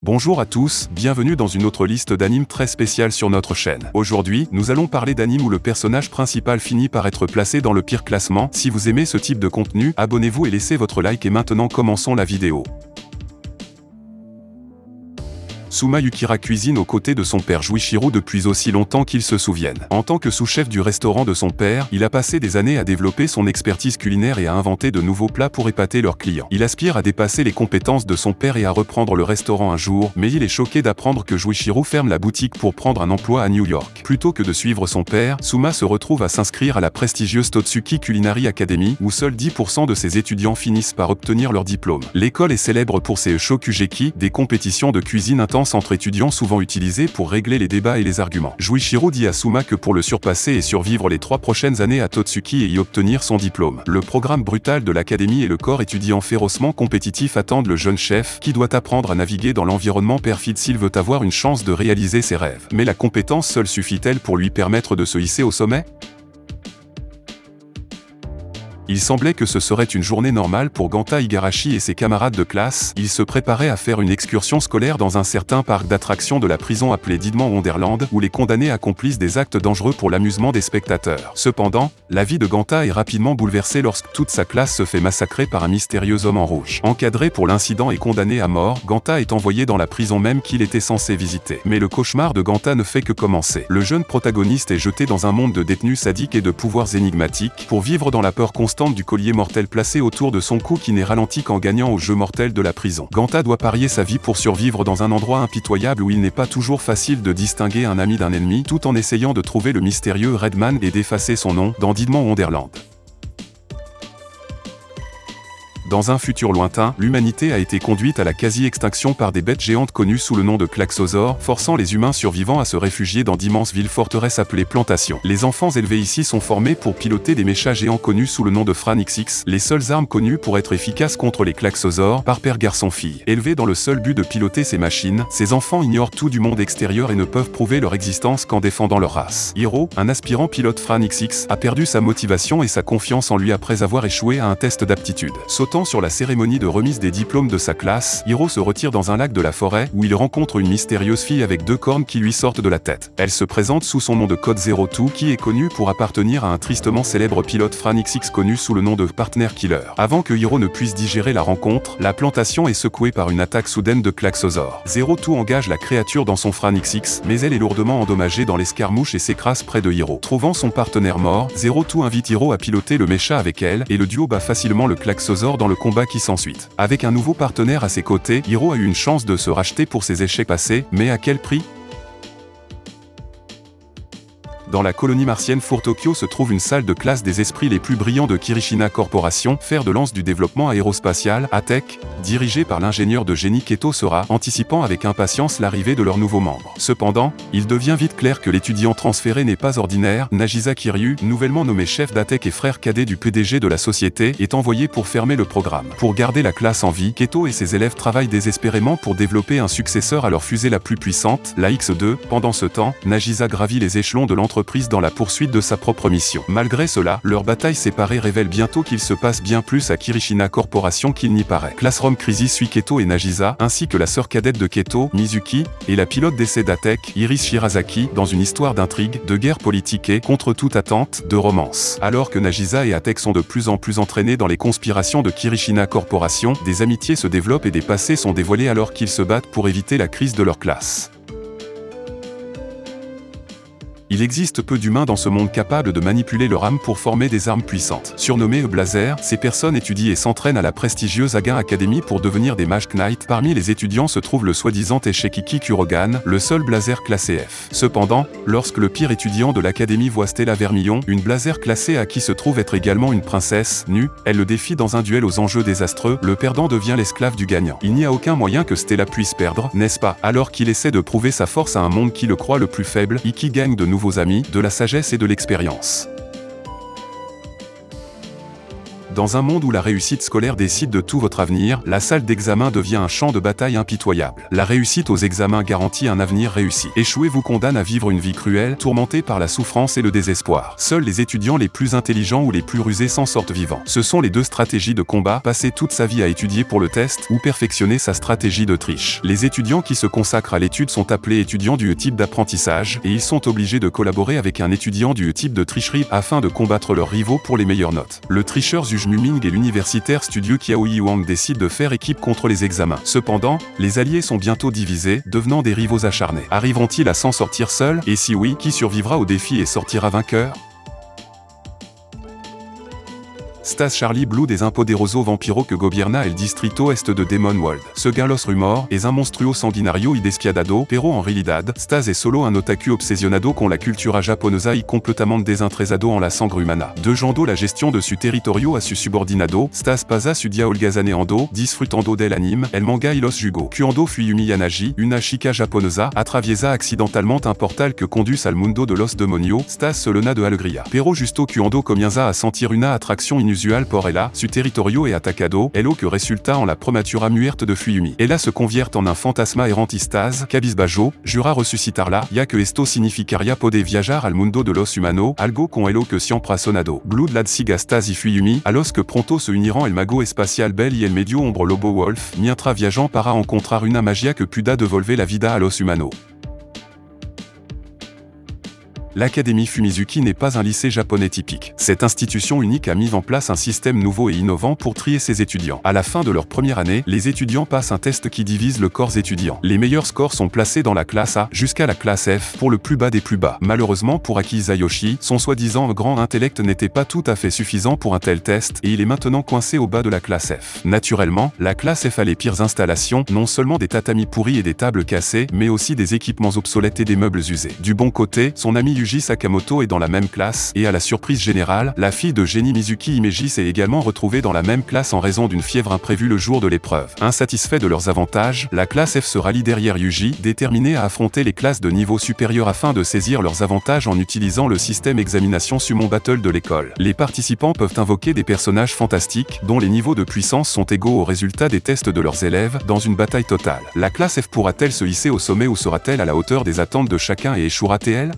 Bonjour à tous, bienvenue dans une autre liste d'animes très spéciale sur notre chaîne. Aujourd'hui, nous allons parler d'animes où le personnage principal finit par être placé dans le pire classement. Si vous aimez ce type de contenu, abonnez-vous et laissez votre like et maintenant commençons la vidéo. Suma Yukira cuisine aux côtés de son père Juichiro depuis aussi longtemps qu'il se souvienne. En tant que sous-chef du restaurant de son père, il a passé des années à développer son expertise culinaire et à inventer de nouveaux plats pour épater leurs clients. Il aspire à dépasser les compétences de son père et à reprendre le restaurant un jour, mais il est choqué d'apprendre que Juichiro ferme la boutique pour prendre un emploi à New York. Plutôt que de suivre son père, Suma se retrouve à s'inscrire à la prestigieuse Totsuki Culinary Academy, où seuls 10% de ses étudiants finissent par obtenir leur diplôme. L'école est célèbre pour ses shokugeki, des compétitions de cuisine intenses entre étudiants souvent utilisés pour régler les débats et les arguments. Juichiro dit à Suma que pour le surpasser et survivre les 3 prochaines années à Totsuki et y obtenir son diplôme, le programme brutal de l'académie et le corps étudiant férocement compétitif attendent le jeune chef, qui doit apprendre à naviguer dans l'environnement perfide s'il veut avoir une chance de réaliser ses rêves. Mais la compétence seule suffit-elle pour lui permettre de se hisser au sommet ? Il semblait que ce serait une journée normale pour Ganta Igarashi et ses camarades de classe. Ils se préparaient à faire une excursion scolaire dans un certain parc d'attractions de la prison appelé Didman Wonderland, où les condamnés accomplissent des actes dangereux pour l'amusement des spectateurs. Cependant, la vie de Ganta est rapidement bouleversée lorsque toute sa classe se fait massacrer par un mystérieux homme en rouge. Encadré pour l'incident et condamné à mort, Ganta est envoyé dans la prison même qu'il était censé visiter. Mais le cauchemar de Ganta ne fait que commencer. Le jeune protagoniste est jeté dans un monde de détenus sadiques et de pouvoirs énigmatiques, pour vivre dans la peur constante du collier mortel placé autour de son cou qui n'est ralenti qu'en gagnant au jeu mortel de la prison. Ganta doit parier sa vie pour survivre dans un endroit impitoyable où il n'est pas toujours facile de distinguer un ami d'un ennemi, tout en essayant de trouver le mystérieux Redman et d'effacer son nom dans Didman Wonderland. Dans un futur lointain, l'humanité a été conduite à la quasi-extinction par des bêtes géantes connues sous le nom de Klaxosaures, forçant les humains survivants à se réfugier dans d'immenses villes forteresses appelées plantations. Les enfants élevés ici sont formés pour piloter des mechas géants connus sous le nom de Franixix, les seules armes connues pour être efficaces contre les Klaxosaures, par père garçon-fille. Élevés dans le seul but de piloter ces machines, ces enfants ignorent tout du monde extérieur et ne peuvent prouver leur existence qu'en défendant leur race. Hiro, un aspirant pilote Franixix, a perdu sa motivation et sa confiance en lui après avoir échoué à un test d'aptitude. Sautant sur la cérémonie de remise des diplômes de sa classe, Hiro se retire dans un lac de la forêt où il rencontre une mystérieuse fille avec 2 cornes qui lui sortent de la tête. Elle se présente sous son nom de code 02 qui est connu pour appartenir à un tristement célèbre pilote Franixix connu sous le nom de Partner Killer. Avant que Hiro ne puisse digérer la rencontre, la plantation est secouée par une attaque soudaine de Klaxosaures. 02 engage la créature dans son Franixix, mais elle est lourdement endommagée dans l'escarmouche et s'écrase près de Hiro. Trouvant son partenaire mort, 02 invite Hiro à piloter le mecha avec elle, et le duo bat facilement le Klaxosaure dans le combat qui s'ensuit. Avec un nouveau partenaire à ses côtés, Hiro a eu une chance de se racheter pour ses échecs passés, mais à quel prix ? Dans la colonie martienne Fort Tokyo se trouve une salle de classe des esprits les plus brillants de Kirishina Corporation, fer de lance du développement aérospatial, ATEC, dirigé par l'ingénieur de génie Keto Sora, anticipant avec impatience l'arrivée de leurs nouveaux membres. Cependant, il devient vite clair que l'étudiant transféré n'est pas ordinaire. Nagisa Kiryu, nouvellement nommé chef d'ATEC et frère cadet du PDG de la société, est envoyé pour fermer le programme. Pour garder la classe en vie, Keto et ses élèves travaillent désespérément pour développer un successeur à leur fusée la plus puissante, la X2. Pendant ce temps, Nagisa gravit les échelons de l'entreprise dans la poursuite de sa propre mission. Malgré cela, leur bataille séparée révèle bientôt qu'il se passe bien plus à Kirishina Corporation qu'il n'y paraît. Classroom Crisis suit Keto et Nagisa, ainsi que la sœur cadette de Keto, Mizuki, et la pilote d'essai d'ATEC, Iris Shirazaki, dans une histoire d'intrigue, de guerre politique et, contre toute attente, de romance. Alors que Nagisa et ATEC sont de plus en plus entraînés dans les conspirations de Kirishina Corporation, des amitiés se développent et des passés sont dévoilés alors qu'ils se battent pour éviter la crise de leur classe. Il existe peu d'humains dans ce monde capables de manipuler leur âme pour former des armes puissantes. Surnommés Blazer, ces personnes étudient et s'entraînent à la prestigieuse Aga Academy pour devenir des Mage Knight. Parmi les étudiants se trouve le soi-disant Eshekiki Kurogan, le seul Blazer classé F. Cependant, lorsque le pire étudiant de l'académie voit Stella Vermillon, une Blazer classée A qui se trouve être également une princesse, nue, elle le défie dans un duel aux enjeux désastreux, le perdant devient l'esclave du gagnant. Il n'y a aucun moyen que Stella puisse perdre, n'est-ce pas? Alors qu'il essaie de prouver sa force à un monde qui le croit le plus faible, Iki gagne de nouveaux amis, de la sagesse et de l'expérience. Dans un monde où la réussite scolaire décide de tout votre avenir, la salle d'examen devient un champ de bataille impitoyable. La réussite aux examens garantit un avenir réussi. Échouer vous condamne à vivre une vie cruelle, tourmentée par la souffrance et le désespoir. Seuls les étudiants les plus intelligents ou les plus rusés s'en sortent vivants. Ce sont les deux stratégies de combat, passer toute sa vie à étudier pour le test ou perfectionner sa stratégie de triche. Les étudiants qui se consacrent à l'étude sont appelés étudiants du type d'apprentissage et ils sont obligés de collaborer avec un étudiant du type de tricherie afin de combattre leurs rivaux pour les meilleures notes. Le tricheur Zhu Muming et l'universitaire studieux Qiao Yiwang décident de faire équipe contre les examens. Cependant, les alliés sont bientôt divisés, devenant des rivaux acharnés. Arriveront-ils à s'en sortir seuls? Et si oui, qui survivra au défi et sortira vainqueur? Stas Charlie Blue des Impoderoso Vampiro que gobierna el distrito est de Demon World. Seguin los rumors, es un monstruo sanguinario y despiadado, pero en realidad, Stas est solo un otaku obsesionado con la cultura japonesa y completamente desinteresado en la sangre humana. Dejando la gestion de su territorio a su subordinado, Stas pasa su día holgazaneando, disfrutando del anime, el manga y los jugos. Cuando Fuyumi Yanaji, una chica japonesa, atraviesa accidentalement un portal que conduce al mundo de los demonios, Stas se lena de alegría. Pero justo cuando comienza a sentir una atracción inusual por ella, su territorio est atacado, ello que resulta en la prematura muerte de Fuyumi. Ella se convierte en un fantasma errantistas, cabizbajo, jura resucitarla, ya que esto significaría poder viajar al mundo de los humanos, algo con ello que siempre ha sonado. Blood Lad siga Stas y Fuyumi, a los que pronto se unirán el mago espacial Bell y el medio hombre lobo Wolf, mientras viajant para encontrar una magia que pueda devolver la vida a los humanos. L'Académie Fumizuki n'est pas un lycée japonais typique. Cette institution unique a mis en place un système nouveau et innovant pour trier ses étudiants. À la fin de leur première année, les étudiants passent un test qui divise le corps étudiant. Les meilleurs scores sont placés dans la classe A jusqu'à la classe F pour le plus bas des plus bas. Malheureusement pour Aki Izayoshi, son soi-disant grand intellect n'était pas tout à fait suffisant pour un tel test et il est maintenant coincé au bas de la classe F. Naturellement, la classe F a les pires installations, non seulement des tatamis pourris et des tables cassées, mais aussi des équipements obsolètes et des meubles usés. Du bon côté, son ami Yuji Sakamoto est dans la même classe, et à la surprise générale, la fille de génie Mizuki Imeji s'est également retrouvée dans la même classe en raison d'une fièvre imprévue le jour de l'épreuve. Insatisfait de leurs avantages, la classe F se rallie derrière Yuji, déterminée à affronter les classes de niveau supérieur afin de saisir leurs avantages en utilisant le système examination Summon Battle de l'école. Les participants peuvent invoquer des personnages fantastiques, dont les niveaux de puissance sont égaux aux résultats des tests de leurs élèves, dans une bataille totale. La classe F pourra-t-elle se hisser au sommet ou sera-t-elle à la hauteur des attentes de chacun et échouera-t-elle?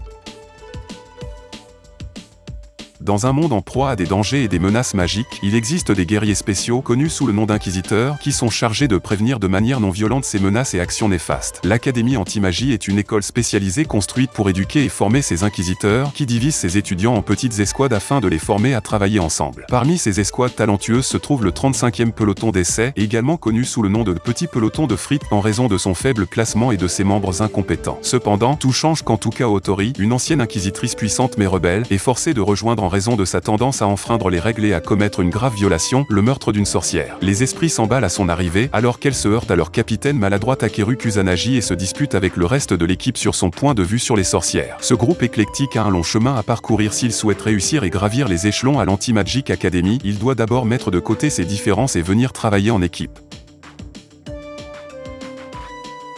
Dans un monde en proie à des dangers et des menaces magiques, il existe des guerriers spéciaux, connus sous le nom d'inquisiteurs, qui sont chargés de prévenir de manière non violente ces menaces et actions néfastes. L'Académie Anti-Magie est une école spécialisée construite pour éduquer et former ces inquisiteurs, qui divisent ses étudiants en petites escouades afin de les former à travailler ensemble. Parmi ces escouades talentueuses se trouve le 35e peloton d'essai, également connu sous le nom de petit peloton de frites en raison de son faible classement et de ses membres incompétents. Cependant, tout change quand Tuka Otori, une ancienne inquisitrice puissante mais rebelle, est forcée de rejoindre en raison de sa tendance à enfreindre les règles et à commettre une grave violation, le meurtre d'une sorcière. Les esprits s'emballent à son arrivée, alors qu'elle se heurte à leur capitaine maladroit Takeru Kusanagi et se dispute avec le reste de l'équipe sur son point de vue sur les sorcières. Ce groupe éclectique a un long chemin à parcourir s'il souhaite réussir et gravir les échelons à l'Anti-Magic Academy. Il doit d'abord mettre de côté ses différences et venir travailler en équipe.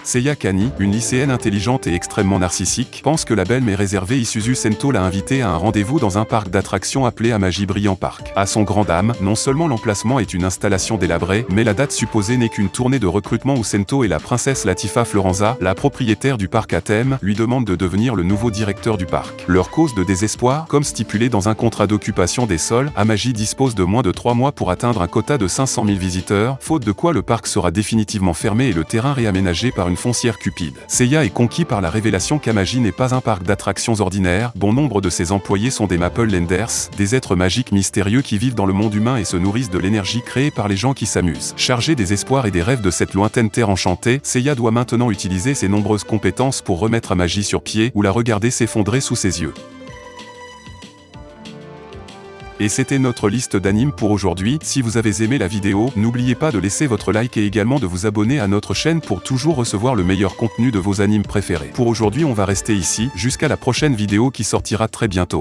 Seiya Kani, une lycéenne intelligente et extrêmement narcissique, pense que la belle mais réservée Isuzu Sento l'a invitée à un rendez-vous dans un parc d'attractions appelé Amaji Brillant Park. À son grand dam, non seulement l'emplacement est une installation délabrée, mais la date supposée n'est qu'une tournée de recrutement où Sento et la princesse Latifa Florenza, la propriétaire du parc à thème, lui demandent de devenir le nouveau directeur du parc. Leur cause de désespoir, comme stipulé dans un contrat d'occupation des sols, Amaji dispose de moins de 3 mois pour atteindre un quota de 500 000 visiteurs, faute de quoi le parc sera définitivement fermé et le terrain réaménagé par une foncière cupide. Seiya est conquis par la révélation qu'Amaji n'est pas un parc d'attractions ordinaire, bon nombre de ses employés sont des Maple Lenders, des êtres magiques mystérieux qui vivent dans le monde humain et se nourrissent de l'énergie créée par les gens qui s'amusent. Chargé des espoirs et des rêves de cette lointaine terre enchantée, Seiya doit maintenant utiliser ses nombreuses compétences pour remettre Amaji sur pied ou la regarder s'effondrer sous ses yeux. Et c'était notre liste d'animes pour aujourd'hui. Si vous avez aimé la vidéo, n'oubliez pas de laisser votre like et également de vous abonner à notre chaîne pour toujours recevoir le meilleur contenu de vos animes préférés. Pour aujourd'hui on va rester ici, jusqu'à la prochaine vidéo qui sortira très bientôt.